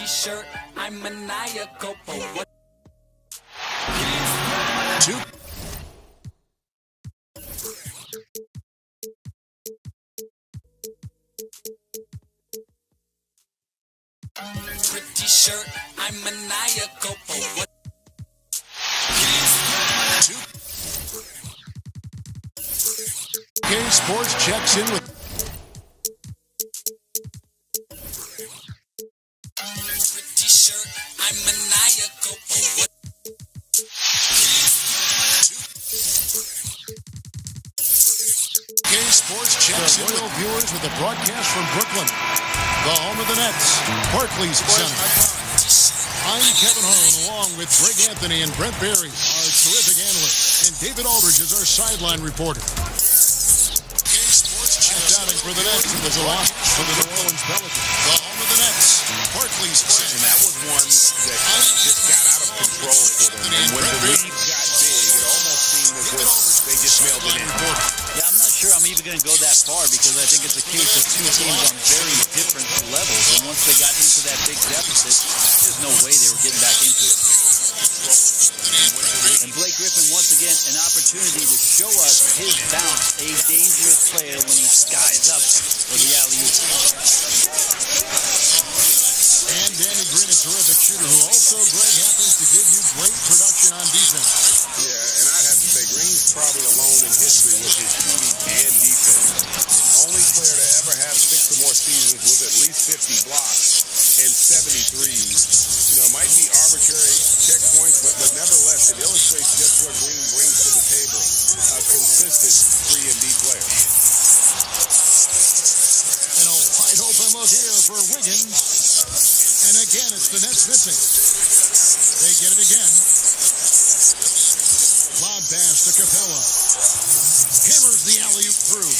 T-shirt, I'm maniacal, but what? Two. Pretty shirt, I'm maniacal, but what? Two. K Sports checks in with. Pretty shirt, I'm maniacal, but what? K Sports checks in with viewers with a broadcast from Brooklyn, the home of the Nets, Barclays Center. I'm Kevin Harlan, along with Greg Anthony and Brent Berry, our terrific analyst, and David Aldridge is our sideline reporter. Shouting for the Nets, it was a loss for the New Orleans Pelicans, the home of the Nets, Barclays Center. And that was one that just got out of control for them. And when the lead got big, it almost seemed as if they just mailed it in. Yeah, I'm not sure I'm even going to go that far because I think it's a case of two teams on very different levels. And once they got into that big deficit, there's no way they were getting back into it. And Blake Griffin, once again, an opportunity to show us his bounce, a dangerous player when he skies up for the alley-oop. And Danny Green, a terrific shooter, who also, Greg, happens to give you great production on defense. Yeah, and I have to say, Green's probably alone in history with his shooting and defense. Only player to ever have 6 or more seasons with at least 50 blocks and 73s. You know, it might be arbitrary checkpoints, but nevertheless, it illustrates just what Green brings to the table. A consistent 3-and-D player. And a wide open look here for Wiggins. And again, it's the Nets missing. They get it again. Lob pass to Capella. Hammers the alley-oop through.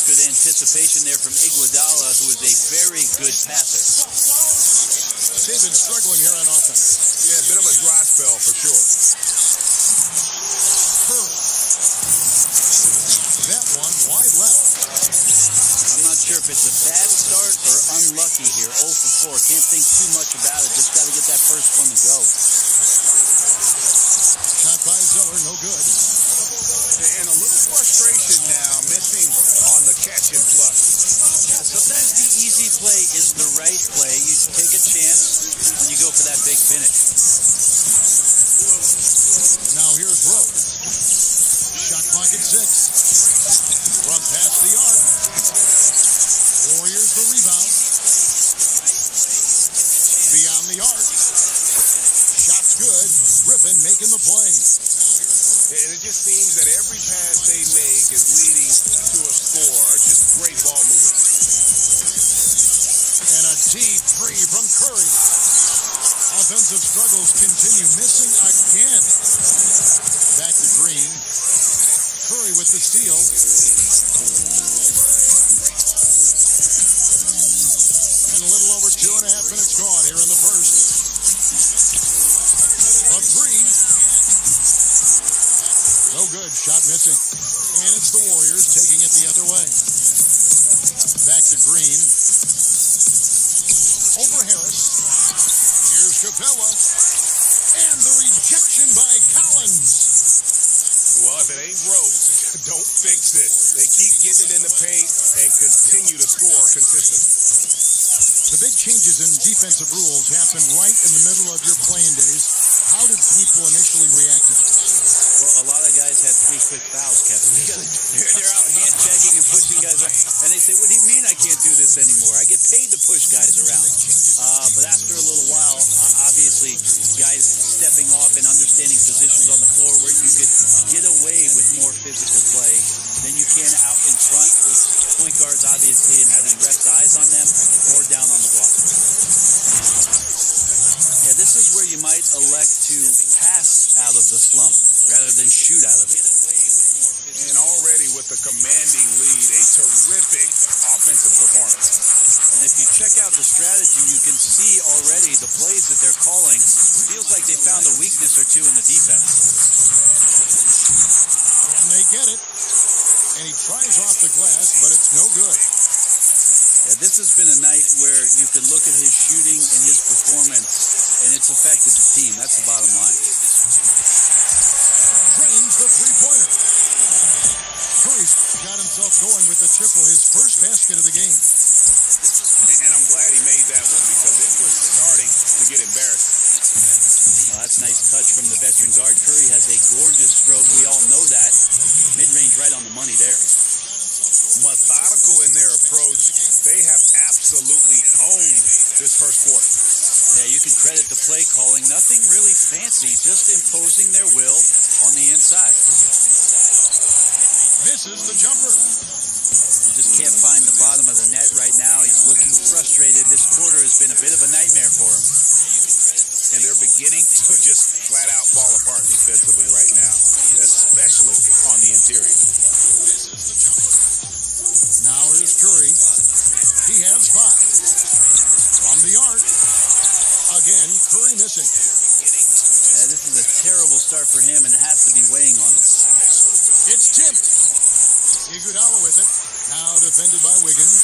Good anticipation there from Iguodala, who is a very good passer. They've been struggling here on offense. Yeah, a bit of a dry spell for sure. That one wide left. I'm not sure if it's a bad start or unlucky here. 0 for 4. Can't think too much about it. Just got to get that first one to go. Shot by Zeller, no good. And a little frustration now, missing on the catch and flush. Yeah, sometimes the easy play is the right play. You take a chance when you go for that big finish. Now here's Rose. Shot clock at 6. Run past the arc. Warriors the rebound. Beyond the arc. Shot's good. Griffin making the play. And it just seems that every pass they make is leading to a score. Just great ball movement. And a deep three from Curry. Offensive struggles continue. Missing again. Back to Green. Curry with the steal. And a little over 2.5 minutes gone here in the first. A three. No good. Shot missing. And it's the Warriors taking it the other way. Back to Green. Over Harris. Here's Capella. And the rejection by Collins. Well, if it ain't broke, don't fix it. They keep getting it in the paint and continue to score consistently. The big changes in defensive rules happen right in the middle of your playing days. How did people initially react to this? Well, a lot of guys had 3 quick fouls, Kevin. Because they're out hand-checking and pushing guys around. And they say, what do you mean I can't do this anymore? I get paid to push guys around. But after a little while, obviously, guys stepping off and understanding positions on the floor where you could get away with more physical play than you can out in front with point guards, obviously, and having refs' eyes on them or down on the block. Yeah, this is where you might elect to pass out of the slump rather than shoot out of it. And already with the commanding lead, a terrific offensive performance. And if you check out the strategy, you can see already the plays that they're calling. Feels like they found a weakness or two in the defense. And they get it. And he tries off the glass, but it's no good. Yeah, this has been a night where you could look at his shooting and his performance, and it's affected the team. That's the bottom line. Drains the three-pointer. Curry's got himself going with the triple, his first basket of the game. And I'm glad he made that one because it was starting to get embarrassing. Well, that's a nice touch from the veteran guard. Curry has a gorgeous stroke. We all know that. Mid-range right on the money there. Methodical in their approach. They have absolutely owned this first quarter. Yeah, you can credit the play calling. Nothing really fancy, just imposing their will on the inside. Misses the jumper. You just can't find the bottom of the net right now. He's looking frustrated. This quarter has been a bit of a nightmare for him. And they're beginning to just flat out fall apart defensively right now, especially on the interior. Now here's Curry. He has 5. From the arc. Again, Curry missing. Yeah, this is a terrible start for him, and it has to be weighing on him. It's tipped. Iguodala with it. Now defended by Wiggins.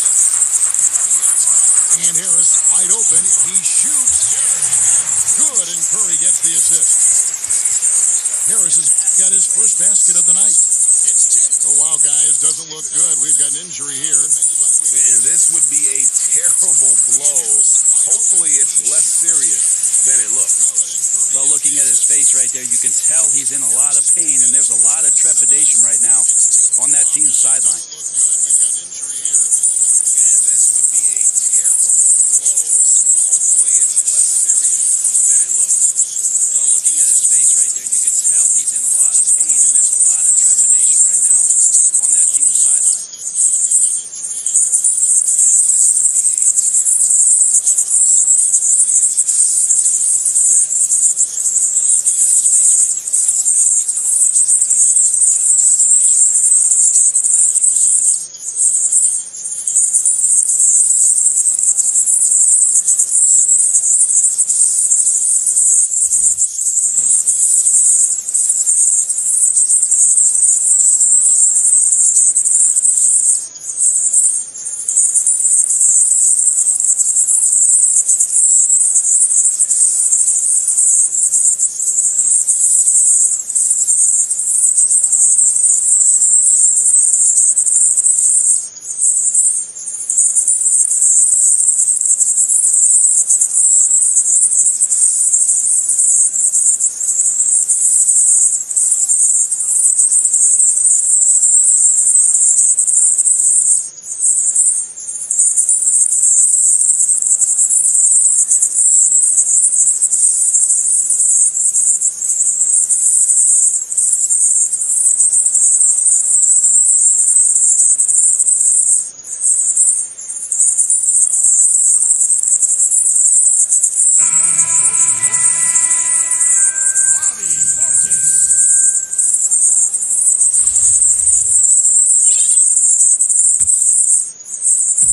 And Harris wide open. He shoots. Good, and Curry gets the assist. Harris has got his first basket of the night. Oh, wow, guys, doesn't look good. We've got an injury here. And this would be a terrible blow. Hopefully it's less serious than it looks. Well, looking at his face right there, you can tell he's in a lot of pain, and there's a lot of trepidation right now on that team's sideline.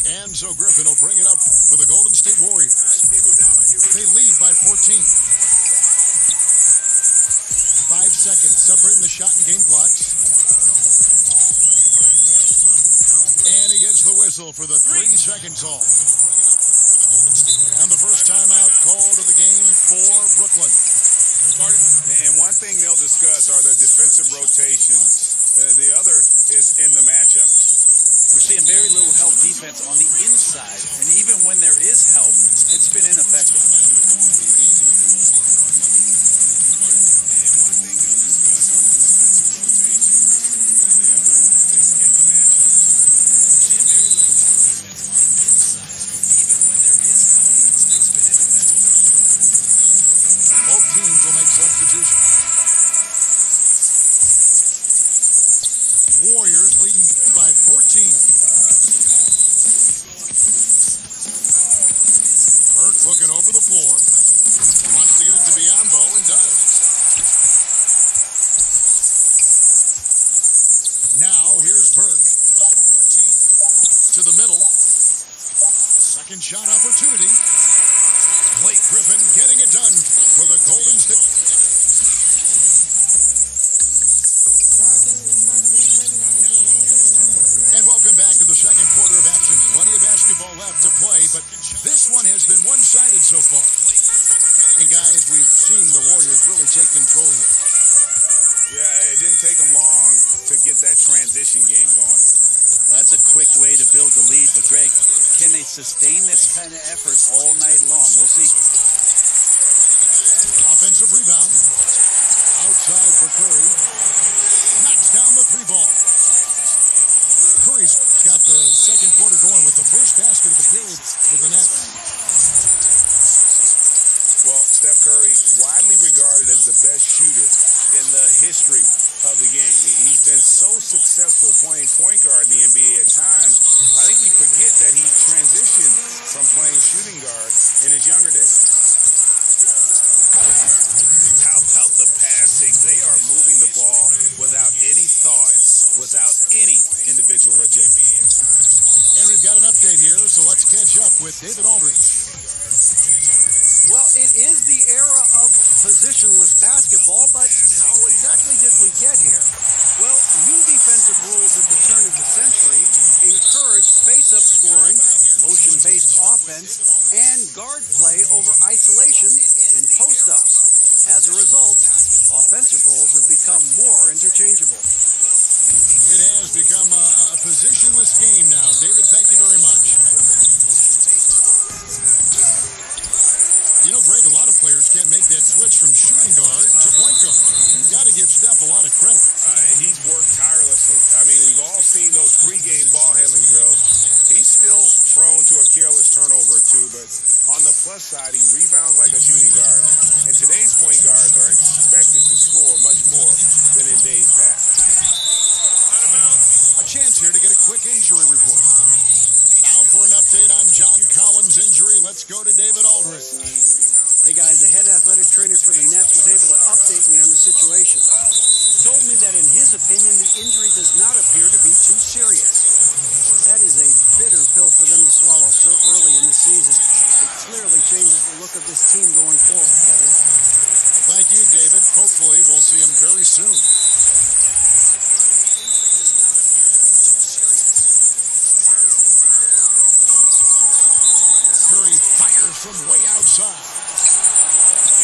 And so Griffin will bring it up for the Golden State Warriors. They lead by 14. 5 seconds separating the shot and game clocks. And he gets the whistle for the 3-second call. And the first timeout called of the game for Brooklyn. And one thing they'll discuss are the defensive rotations. The other is in the matchup. We're seeing very little help defense on the inside, and even when there is help, it's been ineffective. Both teams will make substitutions. Warriors leading by 14. Burke looking over the floor. Wants to get it to Biyombo and does. Now here's Burke. By 14. To the middle. Second shot opportunity. Blake Griffin getting it done for the Golden State. And welcome back to the second quarter of action. Plenty of basketball left. get that transition game going. That's a quick way to build the lead. But, Greg, can they sustain this kind of effort all night long? We'll see. Offensive rebound. Outside for Curry. Knocks down the three ball. Curry's got the second quarter going with the first basket of the period for the Nets. Well, Steph Curry, widely regarded as the best shooter in the history of the game. He's been so successful playing point guard in the NBA at times. I think we forget that he transitioned from playing shooting guard in his younger days. How about the passing? They are moving the ball without any thought, without any individual agenda. And we've got an update here, so let's catch up with David Aldridge. Well, it is the era of positionless basketball, but how exactly did we get here? Well, new defensive rules at the turn of the century encouraged face-up scoring, motion-based offense, and guard play over isolation and post-ups. As a result, offensive roles have become more interchangeable. It has become a positionless game now. David, thank you very much. You know, Greg, a lot of players can't make that switch from shooting guard to point guard. You've got to give Steph a lot of credit. He's worked tirelessly. I mean, we've all seen those pregame ball handling drills. He's still prone to a careless turnover or two, but on the plus side, he rebounds like a shooting guard. And today's point guards are expected to score much more than in days past. A chance here to get a quick injury report. Now for an update on John Collins' injury, let's go to David Aldridge. Hey guys, the head athletic trainer for the Nets was able to update me on the situation. He told me that in his opinion, the injury does not appear to be too serious. That is a bitter pill for them to swallow so early in the season. It clearly changes the look of this team going forward, Kevin. Thank you, David. Hopefully we'll see him very soon. Curry fires from way outside.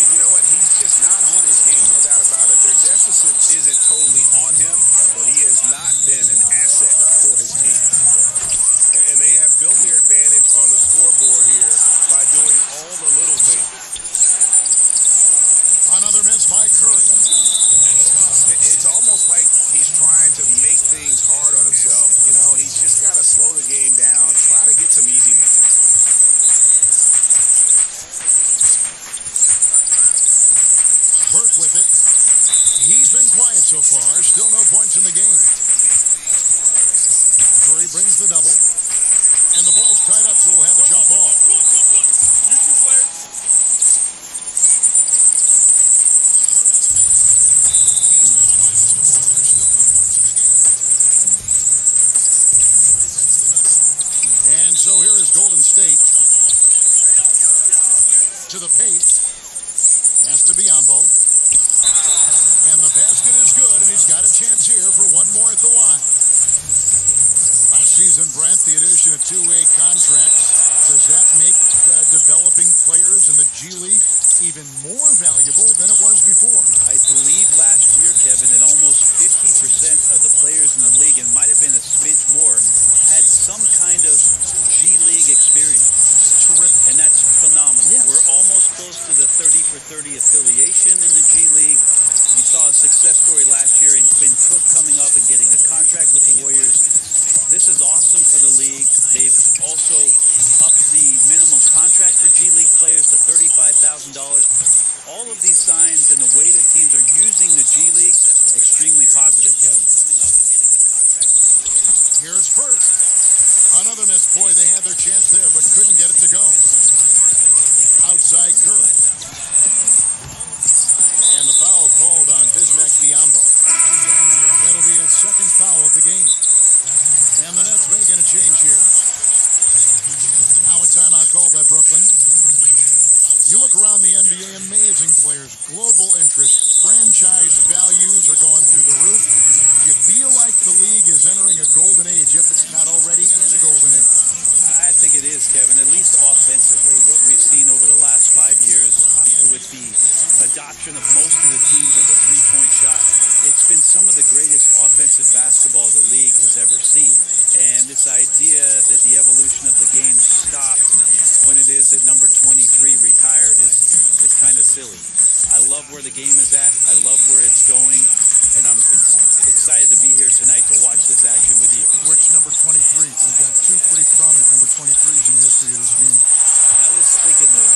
And you know what? He's just not on his game, no doubt about it. Their deficit isn't totally on him, but he has not been an asset for his team. And they have built their advantage on the scoreboard here by doing all the little things. Another miss by Curry. It's almost like he's trying to make things hard on himself. You know, he's just got to slow the game down, try to get some easy ones. Burke with it. He's been quiet so far. Still no points in the game. Curry brings the double. And the ball's tied up, so we'll have a jump ball. And so here is Golden State. To the paint. Has to be Biombo. And the basket is good, and he's got a chance here for one more at the line. Last season, Brent, the addition of two-way contracts, does that make developing players in the G League even more valuable than it was before? I believe last year, Kevin, that almost 50% of the players in the league, and might have been a smidge more, had some kind of G League experience. Terrific. And that's phenomenal. Yes. We're almost close to the 30 for 30 affiliation in the G League. We saw a success story last year in Quinn Cook coming up and getting a contract with the Warriors. This is awesome for the league. They've also upped the minimum contract for G League players to $35,000. All of these signs and the way that teams are using the G League, extremely positive, Kevin. Here's Burke. Another miss. Boy, they had their chance there, but couldn't get it to go. Outside Curry. And the foul called on Bismack Biombo. That'll be his second foul of the game. And the Nets making a change here. Now a timeout called by Brooklyn. You look around the NBA, amazing players, global interest, franchise values are going through the roof. You feel like the league is entering a golden age, if it's not already in a golden age. I think it is, Kevin, at least offensively. What we've seen over the last 5 years with the adoption of most of the teams of the three-point shot, it's been some of the greatest offensive basketball the league has ever seen. And this idea that the evolution of the game stopped when it is that number 23 retired is kind of silly. I love where the game is at. I love where it's going. And I'm excited to be here tonight to watch this action with you. Which number 23? We've got two pretty prominent number 23s in the history of this game. I was thinking the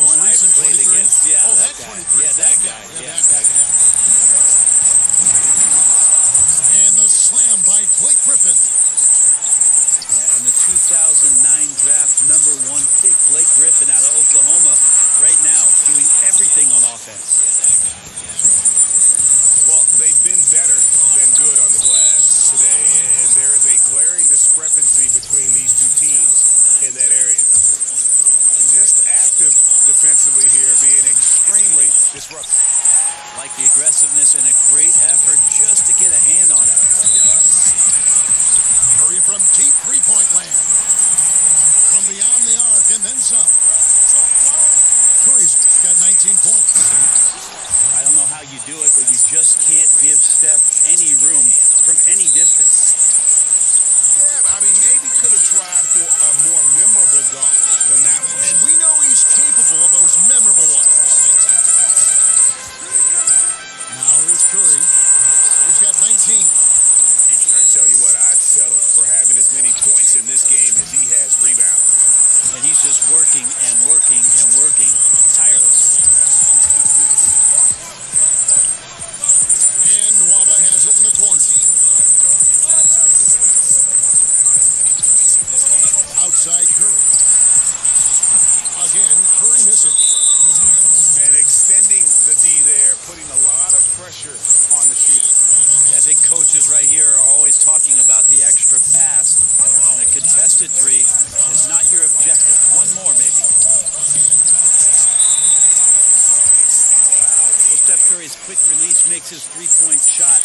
most one I recent played 23? against. Yeah, Oh, that guy. 23. Yeah, that guy. Yeah, that guy. And the slam by Blake Griffin. And the 2009 draft #1 pick, Blake Griffin out of Oklahoma right now, doing everything on offense. Well, they've been better than good on the glass today, and there is a glaring discrepancy between these two teams in that area. Just active defensively here, being extremely disruptive. Like the aggressiveness and a great effort just to get a hand on it. Curry from deep three-point land. From beyond the arc and then some. Curry's got 19 points. I don't know how you do it, but you just can't give Steph any room from any distance. Yeah, I mean, maybe could have tried for a more memorable dunk than that one. And we know he's capable of those memorable ones. Now here's Curry. He's got 19. I tell you what, I'd settle for having as many points in this game as he has rebounds. And he's just working and working and working, tireless. And Nwaba has it in the corner. Outside Curry. Again, Curry missing. And extending the D there, putting a lot of pressure on the shooter. Yeah, I think coaches right here are always talking about the extra pass, and a contested three is not your objective. One more, maybe. Well, Steph Curry's quick release makes his three-point shot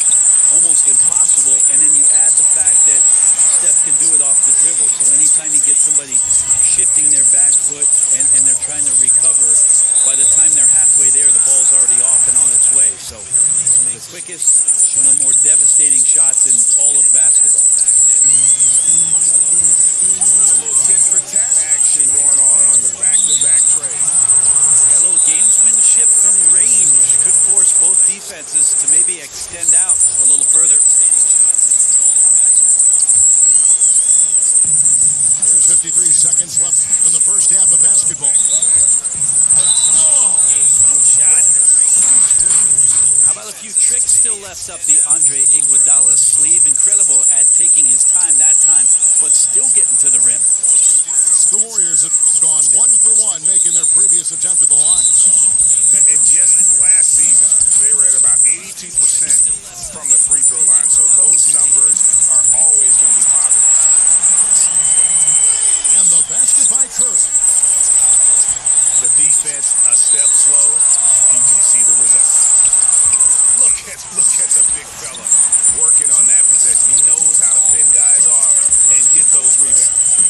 almost impossible, and then you add the fact that Steph can do it off the dribble. So anytime you get somebody shifting their back foot and they're trying to recover, by the time they're halfway there, the ball's already off and on its way. So one of the quickest, one of the more devastating shots in all of basketball. A little tit-for-tat action going on the back-to-back trade. Yeah, a little gamesmanship from range could force both defenses to maybe extend out a little further. There's 53 seconds left in the first half of basketball. Oh! No shot. How about a few tricks still left up the Andre Iguodala sleeve? Incredible at taking his time that time, but still getting to the rim. The Warriors have gone 1 for 1, making their previous attempt at the line. And just last season, they were at about 82% from the free throw line. So those numbers are always going to be positive. And the basket by Curry. The defense a step slow. You can see the result. Look at the big fella working on that possession. He knows how to pin guys off and get those rebounds.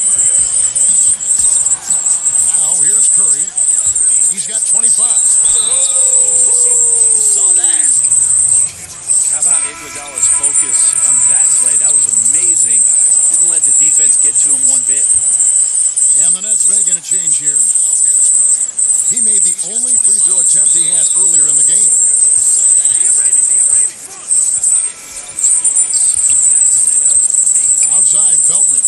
Now here's Curry. He's got 25. Whoa! You saw that. How about Iguodala's focus on that play? That was amazing. Didn't let the defense get to him one bit. And the Nets making a change here. He made the only free throw attempt he had earlier in the game. Outside, Felton.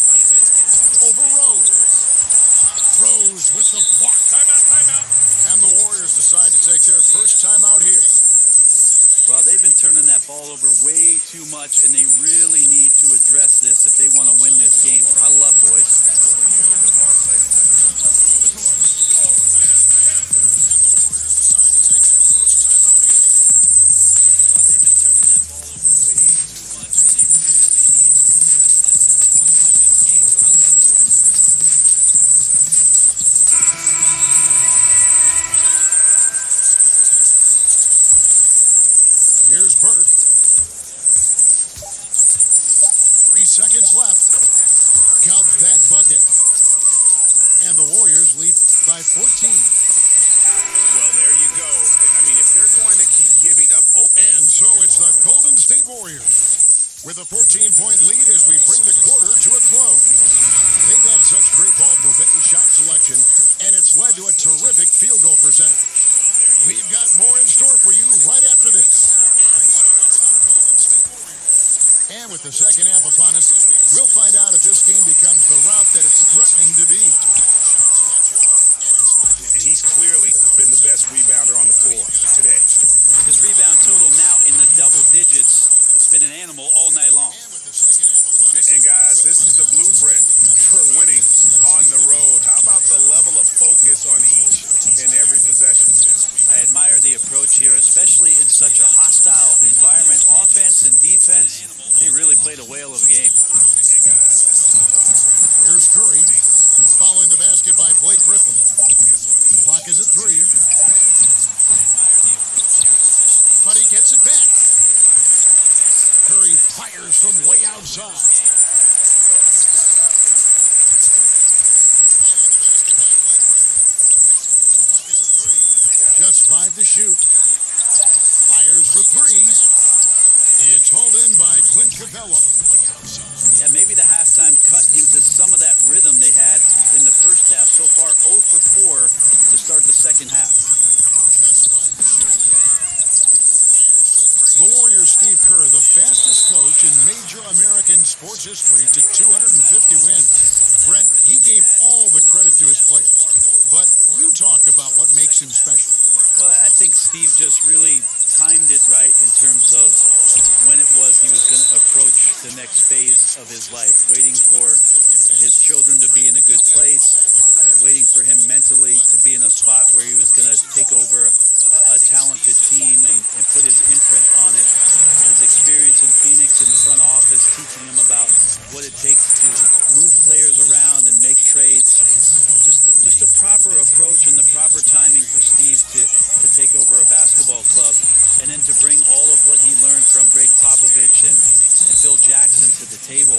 Over Rose. Rose with the block. Timeout. And the Warriors decide to take their first timeout here. Well, they've been turning that ball over way too much, and they really need to address this if they want to win this game. Huddle up, boys. Here's Burke. 3 seconds left. Count that bucket. And the Warriors lead by 14. Well, there you go. I mean, if they're going to keep giving up... And so it's the Golden State Warriors with a 14 15-point lead as we bring the quarter to a close. They've had such great ball movement and shot selection, and it's led to a terrific field goal percentage. We've got more in store for you right after this. And with the second half upon us, we'll find out if this game becomes the route that it's threatening to be. He's clearly been the best rebounder on the floor today. His rebound total now in the double digits. It's been an animal all night long. And guys, this is the blueprint for winning on the road. How about the level of focus on each and every possession? I admire the approach here, especially in such a hostile environment. Offense and defense, they really played a whale of a game. Here's Curry, following the basket by Blake Griffin. Clock is at 3. But he gets it back. Curry fires from way outside. Just 5 to shoot. Fires for 3. It's hauled in by Clint Capella. Yeah, maybe the halftime cut into some of that rhythm they had in the first half. So far, 0 for 4 to start the second half. The Warriors' Steve Kerr, the fastest coach in major American sports history to 250 wins. Brent, he gave all the credit to his players. But you talk about what makes him special. Well, I think Steve just really timed it right in terms of when it was he was going to approach the next phase of his life, waiting for his children to be in a good place, waiting for him mentally to be in a spot where he was going to take over a talented team and put his imprint on it. His experience in Phoenix in the front office, teaching him about what it takes to move players around and make trades. Just a proper approach and the proper timing for Steve to take over a basketball club, and then to bring all of what he learned from Greg Popovich and Phil Jackson to the table,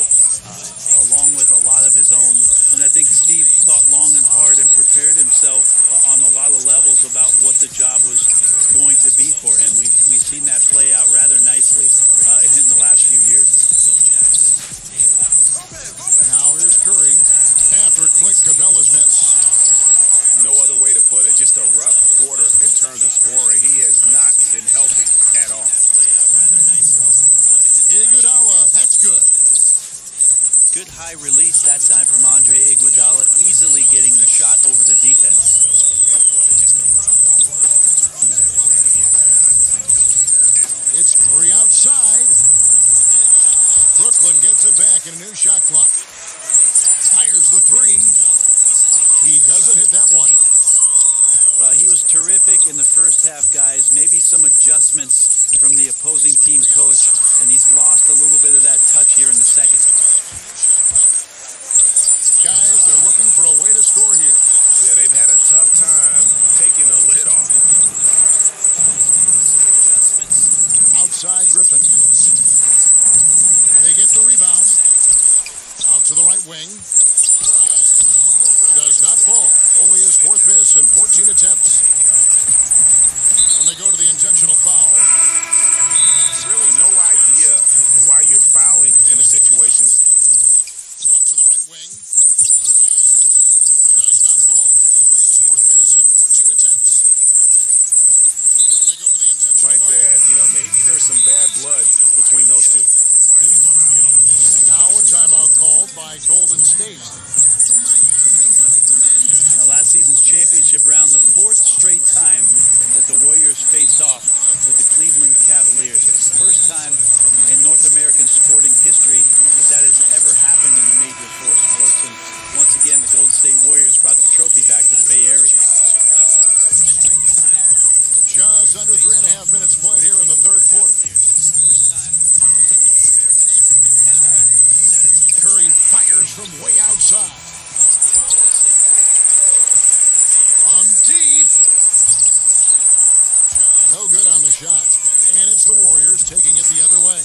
along with a lot of his own. And I think Steve thought long and hard and prepared himself on a lot of levels about what the job was going to be for him. We've seen that play out rather nicely in the last few years. Now here's Curry after Clint Capella's miss. No other way to put it. Just a rough quarter in terms of scoring. He has not been healthy at all. Iguodala, that's good. Good high release that time from Andre Iguodala, easily getting the shot over the defense. It's Curry outside. Brooklyn gets it back in a new shot clock. Fires the 3. He doesn't hit that one. Well, he was terrific in the first half, guys. Maybe some adjustments from the opposing team coach, and he's lost a little bit of that touch here in the second. Guys, they're looking for a way to score here. Yeah, they've had a tough time taking the lid off. Outside Griffin. They get the rebound. Out to the right wing. Does not fall. Only his 4th miss in 14 attempts. And they go to the intentional foul. Really no idea why you're fouling in a situation. Out to the right wing. Does not fall. Only his 4th miss in 14 attempts. And they go to the intentional Like foul. that, maybe there's some bad blood between those two. Now a timeout called by Golden State. Now, last season's championship round, the 4th straight time that the Warriors faced off with the Cleveland Cavaliers. It's the first time in North American sporting history that has ever happened in the major 4 sports. And once again, the Golden State Warriors brought the trophy back to the Bay Area. Just under 3.5 minutes played here in the 3rd quarter. Curry fires from way outside. From deep. No good on the shot. And it's the Warriors taking it the other way.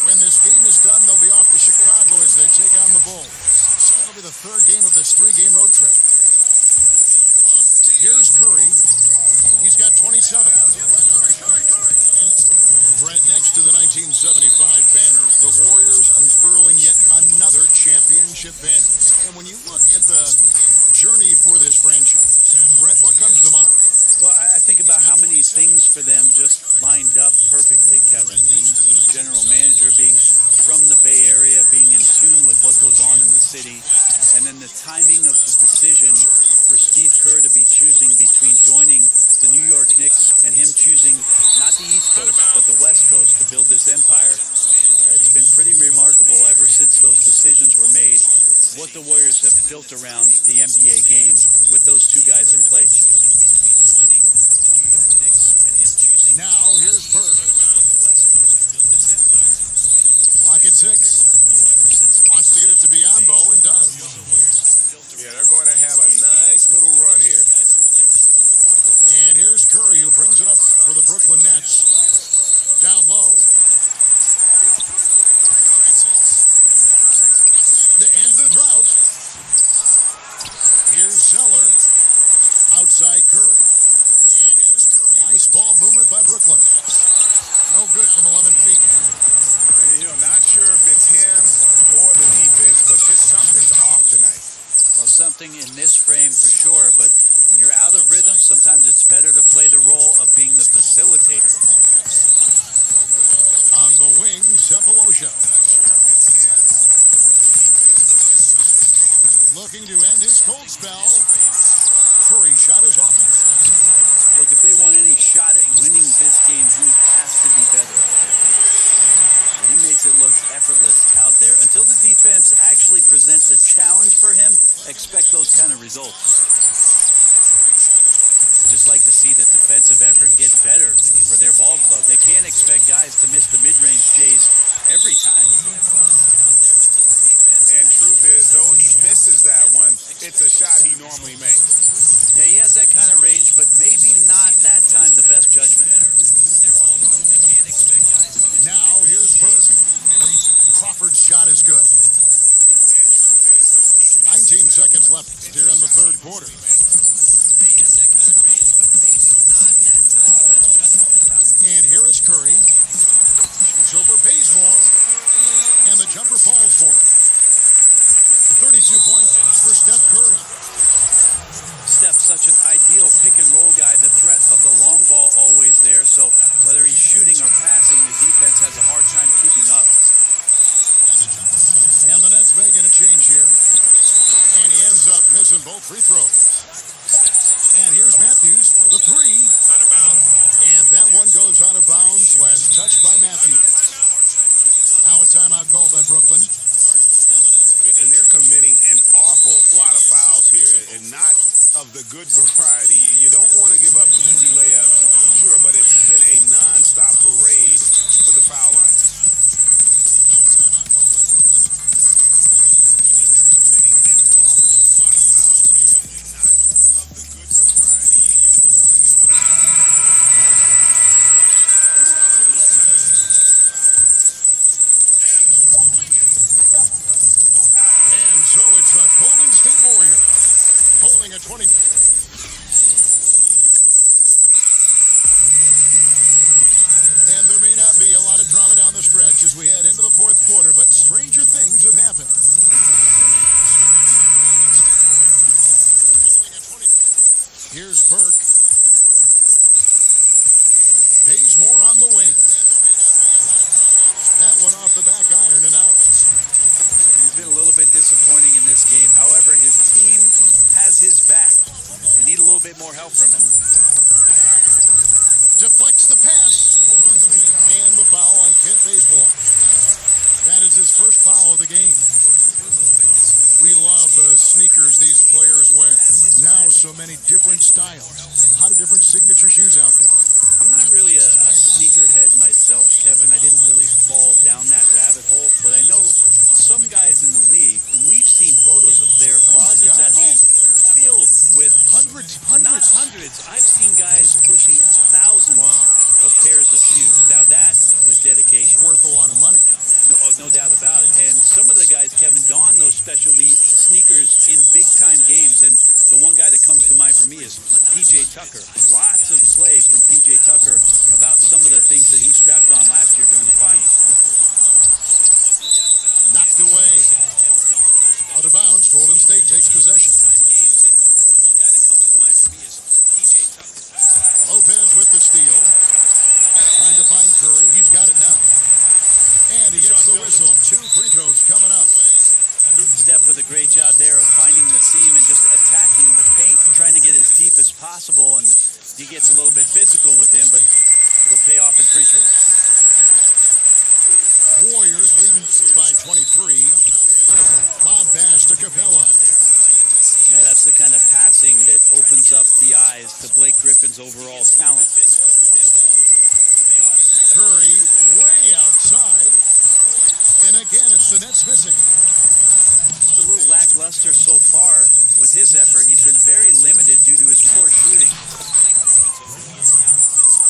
When this game is done, they'll be off to Chicago as they take on the Bulls. That'll be the 3rd game of this 3-game road trip. Here's Curry. He's got 27. Right next to the 1975 banner, the championship bends. And when you look at the journey for this franchise, Brett, what comes to mind? Well, I think about how many things for them just lined up perfectly, Kevin. The general manager being from the Bay Area, being in tune with what goes on in the city, and then the timing of the decision for Steve Kerr to be choosing between joining the New York Knicks and him choosing not the East Coast, but the West Coast to build this empire. It's been pretty remarkable ever since those decisions were made, what the Warriors have built around the NBA game with those two guys in place. Now, here's Burke. Lock at 6. Wants to get it to Biombo and does. Yeah, they're going to have a nice little run here. And here's Curry, who brings it up for the Brooklyn Nets. Down low. To end the drought. Here's Zeller. Outside Curry. Nice ball movement by Brooklyn. No good from 11 feet. Not sure if it's him or the defense, but just something's off tonight. Well, something in this frame for sure, but when you're out of rhythm, sometimes it's better to play the role of being the facilitator. On the wing, Cephalosha. Looking to end his cold spell. Curry shot is off. Look, if they want any shot at winning this game, he has to be better out there. He makes it look effortless out there. Until the defense actually presents a challenge for him, expect those kind of results. Just like to see the defensive effort get better for their ball club. They can't expect guys to miss the mid-range Jays every time. And truth is, though he misses that one, it's a shot he normally makes. Yeah, he has that kind of range, but maybe not that time the best judgment. Now, here's Burke. Crawford's shot is good. 19 seconds left here in the third quarter. And here is Curry. Shoots over Bazemore. And the jumper falls for him. 32 points for Steph Curry. Steph's such an ideal pick-and-roll guy. The threat of the long ball always there. So whether he's shooting or passing, the defense has a hard time keeping up. And the Nets making a change here. And he ends up missing both free throws. And here's Matthews for the three. And that one goes out of bounds. Last touch by Matthews. Now a timeout call by Brooklyn. And they're committing an awful lot of fouls here, and not of the good variety. You don't want to give up easy layups, sure, but it's been a non-stop parade to the foul line. So it's the Golden State Warriors holding a 20. And there may not be a lot of drama down the stretch as we head into the fourth quarter, but stranger things have happened. Here's Burke. Bazemore on the wing. That one off the back iron and out. He's been a little bit disappointing in this game. However, his team has his back. They need a little bit more help from him. Deflects the pass. And the foul on Kent Bazemore. That is his first foul of the game. We love the sneakers these players wear. Now so many different styles. A lot of different signature shoes out there. I'm not really a sneakerhead myself, Kevin. I didn't really fall down that rabbit hole, but I know some guys in the league, and we've seen photos of their closets at home filled with hundreds. Not hundreds. I've seen guys pushing thousands of pairs of shoes. Now that is dedication. Worth a lot of money. No doubt about it. And some of the guys, Kevin, don those specialty sneakers in big-time games. And the one guy that comes to mind for me is P.J. Tucker. Lots of plays from overall talent. Curry way outside. And again, it's the Nets missing. Just a little lackluster so far with his effort. He's been very limited due to his poor shooting.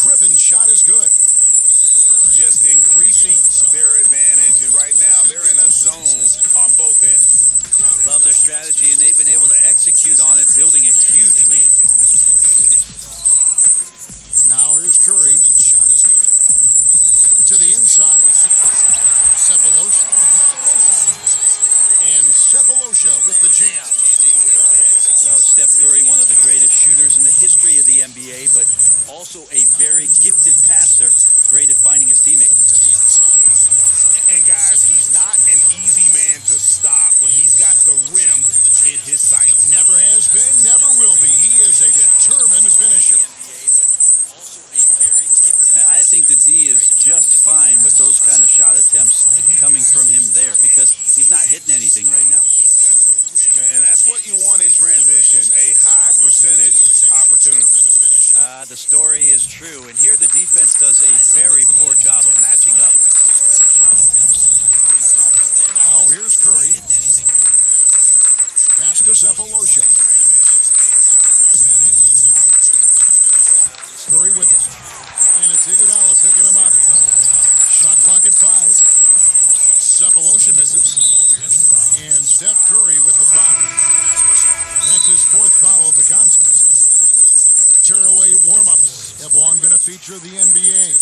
Griffin's shot is good. Just increasing their advantage, and right now they're in a zone on both ends. Love their strategy, and they've been able to execute on it, building a huge lead. Now here's Curry to the inside. Cephalosha. And Cephalosha with the jam. Well, Steph Curry, one of the greatest shooters in the history of the NBA, but also a very gifted passer, great at finding his teammates. And guys, he's not an easy man to stop when he's got the rim in his sight. Never has been, never will be. He is a determined finisher. I think the D is just fine with those kind of shot attempts coming from him there because he's not hitting anything right now. And that's what you want in transition, a high percentage opportunity. The story is true, and here the defense does a very poor job of matching up. Now here's Curry. Pass to Cephalosha. Curry with it. And it's Iguodala picking him up. Shot clock at 5. Cephalosha misses. And Steph Curry with the foul. That's his 4th foul of the contest. Tearaway warm-ups have long been a feature of the NBA.